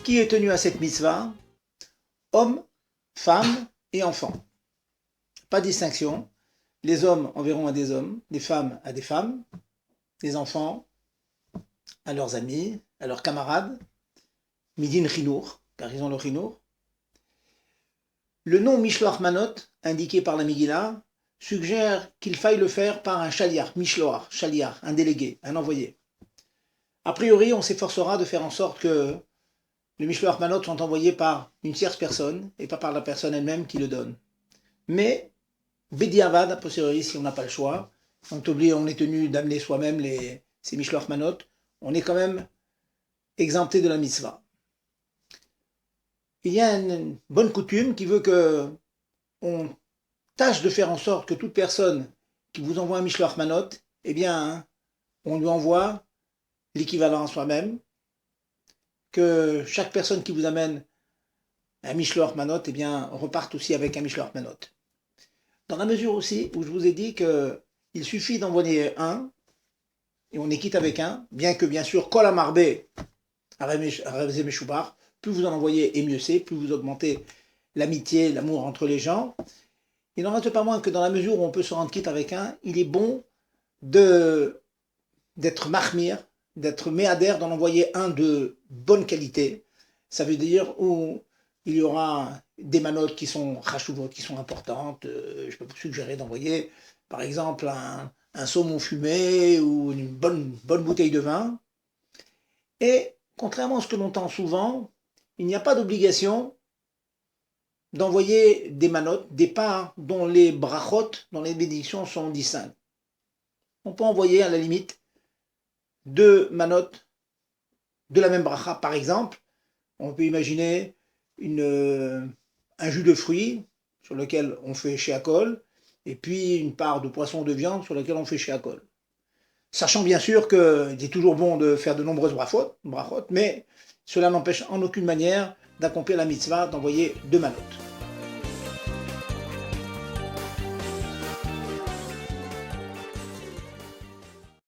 Qui est tenu à cette mitzvah? Hommes, femmes et enfants. Pas de distinction. Les hommes enverront à des hommes, les femmes à des femmes, les enfants à leurs amis, à leurs camarades. Midin Chinour, car ils ont le Chinour. Le nom Mishloach Manot, indiqué par la Megillah, suggère qu'il faille le faire par un shaliach, Mishloach, shaliach, un délégué, un envoyé. A priori, on s'efforcera de faire en sorte que le Mishloach Manot soit envoyé par une tierce personne et pas par la personne elle-même qui le donne. Mais, Bediavad, a posteriori, si on n'a pas le choix, on est tenu d'amener soi-même ces Mishloach Manot, on est quand même exempté de la mitzvah. Il y a une bonne coutume qui veut que on tâche de faire en sorte que toute personne qui vous envoie un Mishloach Manot, eh bien, on lui envoie l'équivalent à soi-même, que chaque personne qui vous amène un Mishloach Manot, eh bien, reparte aussi avec un Mishloach Manot. Dans la mesure aussi où je vous ai dit qu'il suffit d'envoyer un, et on est quitte avec un, bien que bien sûr, Kol Amarbe, Arevze Meshubar, plus vous en envoyez et mieux c'est, plus vous augmentez l'amitié, l'amour entre les gens. Il n'en reste pas moins que dans la mesure où on peut se rendre quitte avec un, il est bon d'être mahmir, d'être méadère, d'en envoyer un de bonne qualité. Ça veut dire où il y aura des manotes qui sont rachouvotes, qui sont importantes. Je peux vous suggérer d'envoyer, par exemple, un saumon fumé ou une bonne bouteille de vin. Et contrairement à ce que l'on entend souvent, il n'y a pas d'obligation d'envoyer des manotes, des parts dont les brachot, dont les bénédictions sont distinctes. On peut envoyer à la limite 2 manotes de la même bracha, par exemple. On peut imaginer un jus de fruits sur lequel on fait Sheakol, et puis une part de poisson ou de viande sur laquelle on fait Sheakol. Sachant bien sûr qu'il est toujours bon de faire de nombreuses brachot, mais cela n'empêche en aucune manière d'accomplir la mitzvah d'envoyer 2 manotes.